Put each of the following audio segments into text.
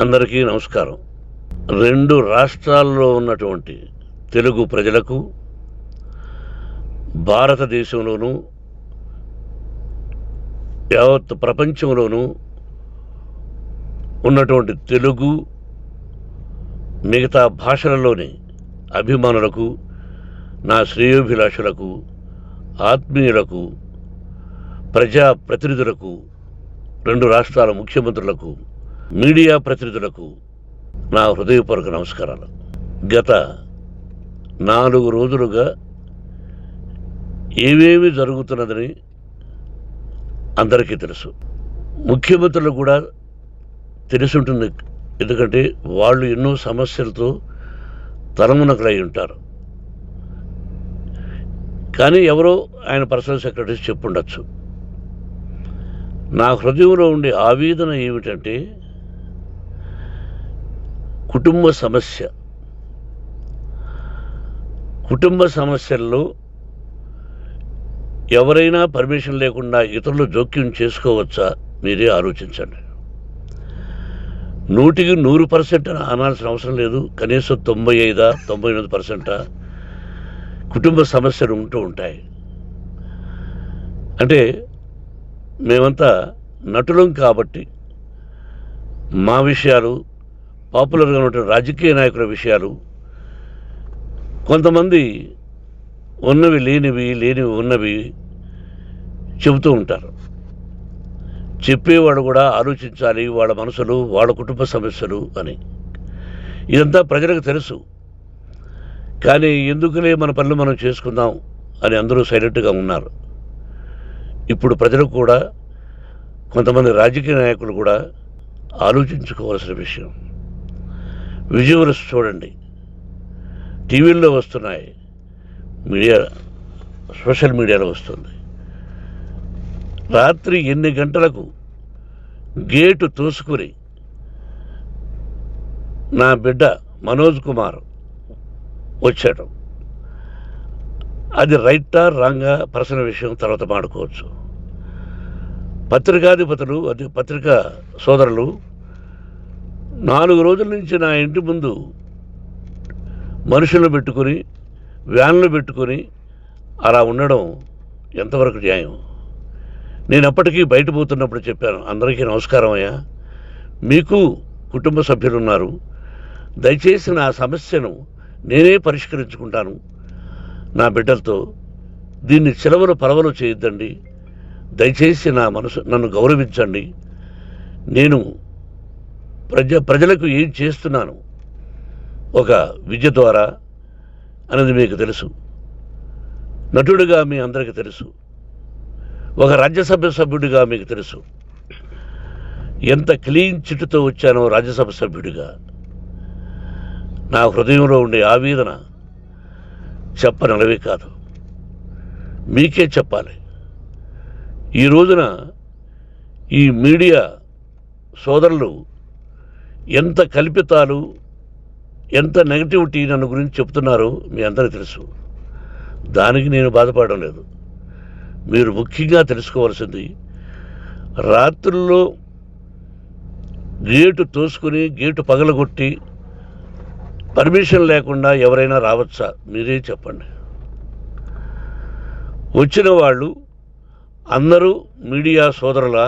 అందరికీ నమస్కారం. 2 రాష్ట్రాల్లో ఉన్నటువంటి తెలుగు ప్రజలకు, భారతదేశంలోనూ యావత్ ప్రపంచంలోనూ ఉన్నటువంటి తెలుగు మిగతా భాషలలోని అభిమానులకు, నా శ్రేయోభిలాషులకు, ఆత్మీయులకు, ప్రజాప్రతినిధులకు, 2 రాష్ట్రాల ముఖ్యమంత్రులకు, మీడియా ప్రతినిధులకు నా హృదయపూర్వక నమస్కారాలు. గత 4 రోజులుగా ఏమేమి జరుగుతున్నదని అందరికీ తెలుసు. ముఖ్యమంత్రులకు కూడా తెలుసుంటుంది. ఎందుకంటే వాళ్ళు ఎన్నో సమస్యలతో తలమునకలై ఉంటారు. కానీ ఎవరో ఆయన పర్సనల్ సెక్రటరీస్ చెప్పుండొచ్చు. నా హృదయంలో ఉండే ఆవేదన ఏమిటంటే, కుటుంబ సమస్యల్లో ఎవరైనా పర్మిషన్ లేకుండా ఇతరులు జోక్యం చేసుకోవచ్చా? మీరే ఆలోచించండి. 100కి 100% అనాల్సిన అవసరం లేదు. కనీసం 95-99% కుటుంబ సమస్యలు ఉంటూ ఉంటాయి. అంటే మేమంతా నటులం కాబట్టి మా విషయాలు, పాపులర్గా ఉన్నటువంటి రాజకీయ నాయకుల విషయాలు, కొంతమంది ఉన్నవి లేనివి, లేనివి ఉన్నవి చెబుతూ ఉంటారు. చెప్పేవాడు కూడా ఆలోచించాలి, వాళ్ళ మనసులు, వాళ్ళ కుటుంబ సమస్యలు అని. ఇదంతా ప్రజలకు తెలుసు. కానీ ఎందుకులే మన పనులు మనం చేసుకుందాం అని అందరూ సైలెంట్గా ఉన్నారు. ఇప్పుడు ప్రజలకు కూడా, కొంతమంది రాజకీయ నాయకులు కూడా ఆలోచించుకోవాల్సిన విషయం. విజువల్స్ చూడండి, టీవీల్లో వస్తున్నాయి, సోషల్ మీడియాలో వస్తుంది. రాత్రి 8 గంటలకు గేటు తోసుకుని నా బిడ్డ మనోజ్ కుమార్ వచ్చాడు. అది రైటా రాంగా పర్సనల్ విషయం, తర్వాత మాడుకోవచ్చు. పత్రికాధిపతులు, అది పత్రికా సోదరులు 4 రోజుల నుంచి నా ఇంటి ముందు మనుషులను పెట్టుకొని, వ్యాన్లు పెట్టుకొని అలా ఉండడం ఎంతవరకు న్యాయం? నేను అప్పటికీ బయట పోతున్నప్పుడు చెప్పాను, అందరికీ నమస్కారం అయ్యా, మీకు కుటుంబ సభ్యులు ఉన్నారు, దయచేసి నా సమస్యను నేనే పరిష్కరించుకుంటాను నా బిడ్డలతో, దీన్ని చిలవలు పరవలు చేయొద్దండి, దయచేసి నన్ను గౌరవించండి, నేను ప్రజలకు ఏం చేస్తున్నాను ఒక విద్య ద్వారా అనేది మీకు తెలుసు. నటుడిగా మీ అందరికీ తెలుసు. ఒక రాజ్యసభ సభ్యుడిగా మీకు తెలుసు. ఎంత క్లీన్ చిట్టుతో వచ్చానో రాజ్యసభ సభ్యుడిగా. నా హృదయంలో ఉండే ఆవేదన చెప్పనలవే కాదు, మీకే చెప్పాలి. ఈ రోజున ఈ మీడియా సోదరులు ఎంత కల్పితాలు, ఎంత నెగటివిటీ నన్ను గురించి చెప్తున్నారో మీ అందరికీ తెలుసు. దానికి నేను బాధపడడం లేదు. మీరు ముఖ్యంగా తెలుసుకోవాల్సింది, రాత్రుల్లో గేటు తోసుకుని, గేటు పగలగొట్టి పర్మిషన్ లేకుండా ఎవరైనా రావచ్చా? మీరే చెప్పండి. వచ్చిన వాళ్ళు అందరూ మీడియా సోదరులా,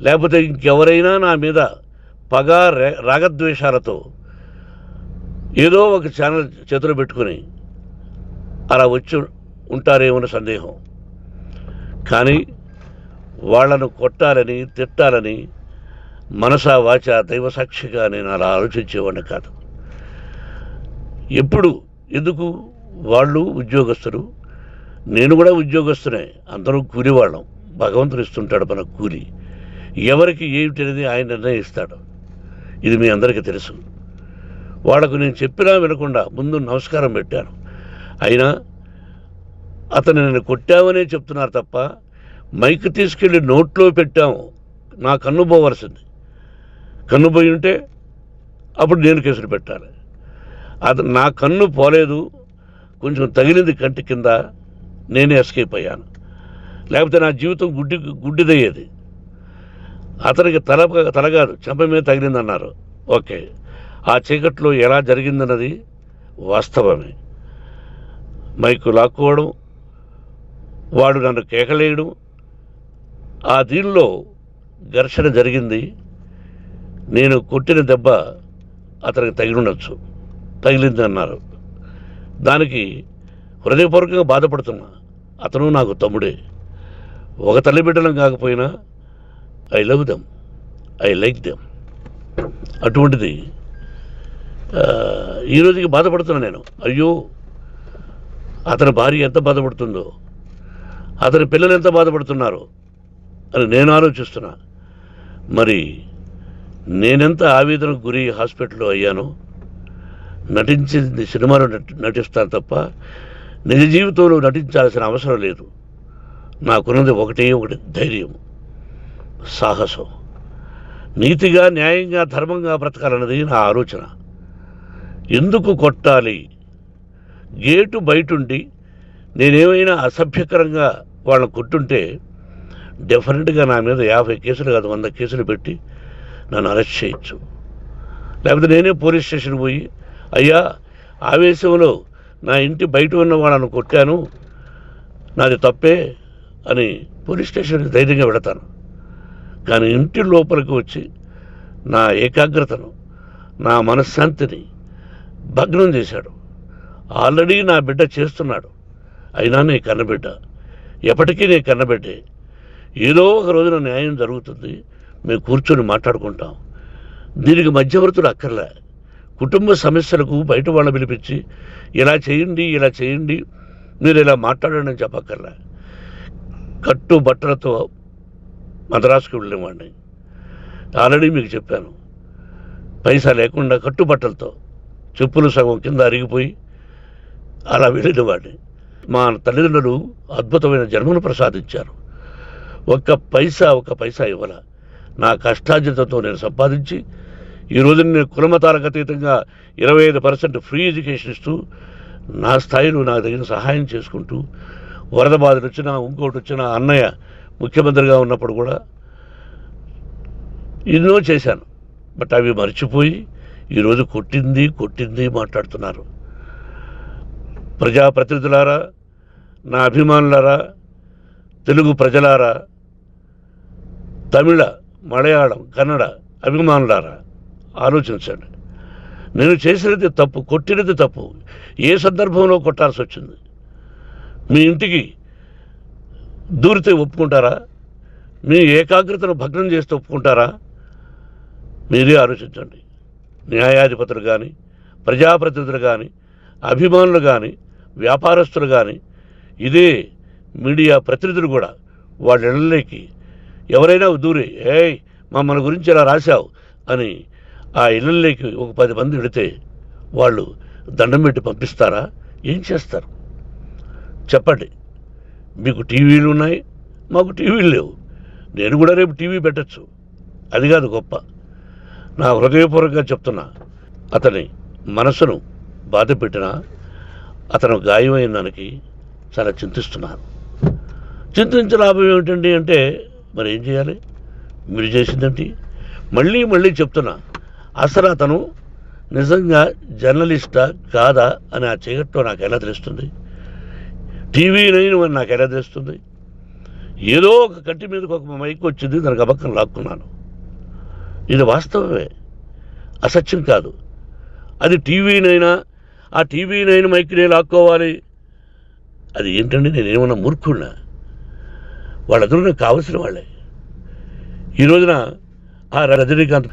లేకపోతే ఇంకెవరైనా నా మీద పగ, రాగద్వేషాలతో ఏదో ఒక ఛానల్ చేతులు పెట్టుకుని అలా వచ్చి ఉంటారేమో సందేహం. కానీ వాళ్లను కొట్టాలని, తిట్టాలని మనసా వాచ దైవ సాక్షిగా నేను అలా ఆలోచించేవాడిని కాదు. ఎందుకు? వాళ్ళు ఉద్యోగస్తులు, నేను కూడా ఉద్యోగస్తునే, అందరూ కూలివాళ్ళం. భగవంతుడు ఇస్తుంటాడు మనకు కూలి. ఎవరికి ఏమిటి అనేది ఆయన నిర్ణయిస్తాడు. ఇది మీ అందరికీ తెలుసు. వాళ్లకు నేను చెప్పినా వినకుండా ముందు నమస్కారం పెట్టాను. అయినా అతను నేను కొట్టామనే చెప్తున్నారు తప్ప, మైక్ తీసుకెళ్ళి నోట్లో పెట్టాము, నా కన్ను పోవలసింది. కన్ను పోయి ఉంటే అప్పుడు నేను కేసులు పెట్టాలి. నా కన్ను పోలేదు, కొంచెం తగిలింది కంటి కింద, నేనే ఎస్కేప్ అయ్యాను. లేకపోతే నా జీవితం గుడ్డిదయ్యేది. అతనికి తల కాదు చెంప మీద తగిలిందన్నారు. ఓకే, ఆ చీకట్లో ఎలా జరిగిందన్నది వాస్తవమే. మైకు లాక్కోవడం, వాడు నన్ను కేకలేయడం, ఆ దీనిలో ఘర్షణ జరిగింది. నేను కొట్టిన దెబ్బ అతనికి తగిలింది అన్నారు. దానికి హృదయపూర్వకంగా బాధపడుతున్నా. అతను నాకు తమ్ముడే. ఒక తల్లి బిడ్డలం కాకపోయినా I love them, I like them. అటువంటిది ఈ రోజుకి బాధపడుతున్నా నేను. అయ్యో, అతని భార్య ఎంత బాధపడుతుందో, అతని పిల్లలు ఎంత బాధపడుతున్నారో అని నేను ఆలోచిస్తున్నా. మరి నేనెంత ఆవేదనకు గురి హాస్పిటల్లో అయ్యానో. నటించింది సినిమాలో నటిస్తాను తప్ప నిజ జీవితంలో నటించాల్సిన అవసరం లేదు. నాకున్నది ఒకటి ధైర్యం, సాహసం. నీతిగా, న్యాయంగా, ధర్మంగా బ్రతకాలన్నది నా ఆలోచన. ఎందుకు కొట్టాలి? గేటు బయటుండి నేనేమైనా అసభ్యకరంగా వాళ్ళని కొట్టుంటే డెఫినెట్గా నా మీద 50 కేసులు కాదు 100 కేసులు పెట్టి నన్ను అరెస్ట్ చేయొచ్చు. లేకపోతే నేనే పోలీస్ స్టేషన్కి పోయి, అయ్యా, ఆవేశంలో నా ఇంటి బయట ఉన్న వాళ్ళను కొట్టాను, నాది తప్పే అని పోలీస్ స్టేషన్కి ధైర్యంగా పెడతాను. కానీ ఇంటి లోపలికి వచ్చి నా ఏకాగ్రతను, నా మనశ్శాంతిని భగ్నం చేశాడు. ఆల్రెడీ నా బిడ్డ చేస్తున్నాడు. అయినా నీ కన్నబిడ్డ, ఎప్పటికీ నీ కన్నబిడ్డే. ఏదో ఒక రోజున న్యాయం జరుగుతుంది, మేము కూర్చొని మాట్లాడుకుంటాం. దీనికి మధ్యవర్తులు అక్కర్లే. కుటుంబ సమస్యలకు బయట వాళ్ళని పిలిపించి ఇలా చేయండి, మీరు ఇలా మాట్లాడండి అని చెప్పక్కర్లే. కట్టుబట్టలతో మద్రాసుకు వెళ్ళేవాడిని. ఆల్రెడీ మీకు చెప్పాను. పైసా లేకుండా కట్టుబట్టలతో, చెప్పులు సగం కింద అరిగిపోయి అలా వెళ్ళినవాడిని. మా తల్లిదండ్రులు అద్భుతమైన జన్మను ప్రసాదించారు. ఒక్క పైసా ఇవ్వాల. నా కష్టార్జితంతో నేను సంపాదించి ఈరోజు నేను కులమతాలకు అతీతంగా 25% ఫ్రీ ఎడ్యుకేషన్ ఇస్తూ, నా స్థాయిలో నాకు తగిన సహాయం చేసుకుంటూ, వరద బాధలు వచ్చినా, ఇంకోటి వచ్చినా, అన్నయ్య ముఖ్యమంత్రిగా ఉన్నప్పుడు కూడా ఎన్నో చేశాను. బట్ అవి మర్చిపోయి ఈరోజు కొట్టింది మాట్లాడుతున్నారు. ప్రజాప్రతినిధులారా, నా అభిమానులారా, తెలుగు ప్రజలారా, తమిళ, మలయాళం, కన్నడ అభిమానులారా, ఆలోచించండి. నేను చేసినది తప్పు, కొట్టినది తప్పు. ఏ సందర్భంలో కొట్టాల్సి వచ్చింది? మీ ఇంటికి దూరితే ఒప్పుకుంటారా? మీ ఏకాగ్రతను భగ్నం చేస్తే ఒప్పుకుంటారా? మీరే ఆలోచించండి. న్యాయాధిపతులు కానీ, ప్రజాప్రతినిధులు కానీ, అభిమానులు కానీ, వ్యాపారస్తులు కానీ, ఇదే మీడియా ప్రతినిధులు కూడా వాళ్ళ ఇళ్ళలోకి ఎవరైనా దూరి, ఏయ్ మమ్మల్ని గురించి ఇలా రాశావు అని ఆ ఇళ్ళల్లోకి ఒక 10 మంది వెళితే వాళ్ళు దండం పెట్టి పంపిస్తారా? ఏం చేస్తారు చెప్పండి. మీకు టీవీలు ఉన్నాయి, మాకు టీవీలు లేవు. నేను కూడా రేపు టీవీ పెట్టచ్చు. అది కాదు గొప్ప. నా హృదయపూర్వకంగా చెప్తున్నా, అతని మనసును బాధ పెట్టినా, అతను గాయమైన దానికి చాలా చింతిస్తున్నాను. చింతించిన లాభం ఏమిటండి అంటే, మరి ఏం చేయాలి? మీరు చేసిందండి. మళ్ళీ చెప్తున్నా, అసలు అతను నిజంగా జర్నలిస్టా కాదా అని ఆ చీకట్లో నాకు ఎలా తెలుస్తుంది? టీవీ 9 అని నాకు ఎలా తెలుస్తుంది? ఏదో ఒక కంటి మీదకి ఒక మైక్ వచ్చింది, దానికి అబక్కం లాక్కున్నాను. ఇది వాస్తవమే, అసత్యం కాదు. అది టీవీ 9, ఆ టీవీ 9 మైక్నే లాక్కోవాలి. అది ఏంటండి? నేనేమన్నా మూర్ఖున్నా? వాళ్ళందరూ నాకు కావలసిన వాళ్ళే. ఈ రోజున ఆ రజనీకాంత్,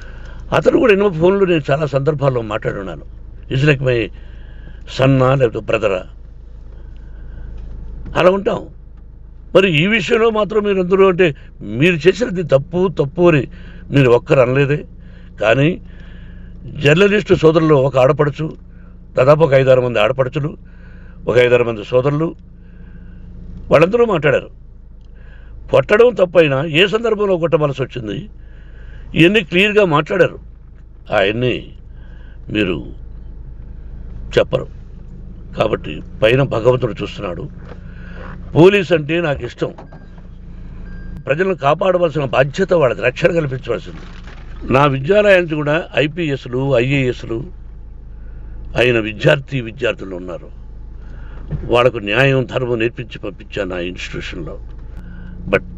అతను కూడా ఎన్నో ఫోన్లు నేను చాలా సందర్భాల్లో మాట్లాడున్నాను. ఇట్స్ లైక్ మై సన్నా, లేకపోతే బ్రదరా, అలా ఉంటాం. మరి ఈ విషయంలో మాత్రం మీరు అందరూ అంటే మీరు చేసినది తప్పు అని మీరు ఒక్కరు అనలేదే. కానీ జర్నలిస్టు సోదరులు, ఒక ఆడపడుచు, దాదాపు ఒక 5-6 మంది ఆడపడుచులు, ఒక 5-6 మంది సోదరులు, వాళ్ళందరూ మాట్లాడారు. కొట్టడం తప్పైనా ఏ సందర్భంలో కొట్టవలసి వచ్చింది, ఇవన్నీ క్లియర్గా మాట్లాడారు. ఆయన్ని మీరు చెప్పరు. కాబట్టి పైన భగవంతుడు చూస్తున్నాడు. పోలీస్ అంటే నాకు ఇష్టం. ప్రజలను కాపాడవలసిన బాధ్యత వాళ్ళది, రక్షణ కల్పించవలసింది. నా విద్యాలయానికి కూడా ఐపీఎస్లు ఐఏఎస్లు అయిన విద్యార్థులు ఉన్నారు. వాళ్ళకు న్యాయం ధర్మం నేర్పించి పంపించాను నా ఇన్స్టిట్యూషన్లో. But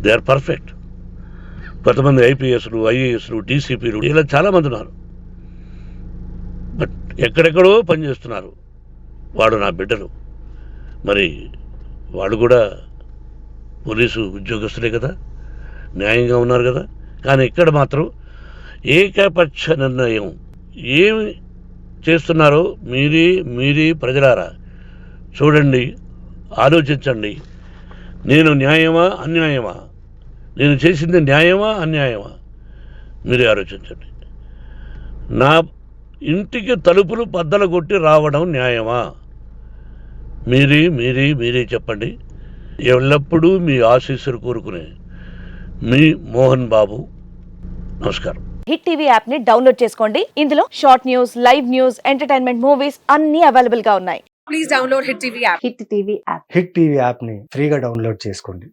they are perfect. కొంతమంది ఐపీఎస్లు ఐఏఎస్లు డీసీపీలు ఇలా చాలామంది ఉన్నారు. బట్ ఎక్కడెక్కడో పనిచేస్తున్నారు. వాడు నా బిడ్డలు, మరి వాళ్ళు కూడా పోలీసు ఉద్యోగస్తులే కదా, న్యాయంగా ఉన్నారు కదా. కానీ ఇక్కడ మాత్రం ఏకపక్ష నిర్ణయం ఏమి చేస్తున్నారో మీరే ప్రజలారా చూడండి, ఆలోచించండి. నేను న్యాయమా అన్యాయమా, నేను చేసింది న్యాయమా అన్యాయమా, మీరే ఆలోచించండి. నా ఇంటికి తలుపులు బద్దలు కొట్టి రావడం న్యాయమా, మీరే చెప్పండి. ఎల్లప్పుడూ మీ ఆశీస్సులు కోరుకునే మీ మోహన్ బాబు. నమస్కారం. హిట్ టీవీ యాప్ ని డౌన్లోడ్ చేసుకోండి. ఇందులో short news, live news, entertainment movies అన్ని అవైలబుల్ గా ఉన్నాయి. Please download Hit TV app. Hit TV app. Hit TV యాప్ని ఫ్రీగా డౌన్లోడ్ చేసుకోండి.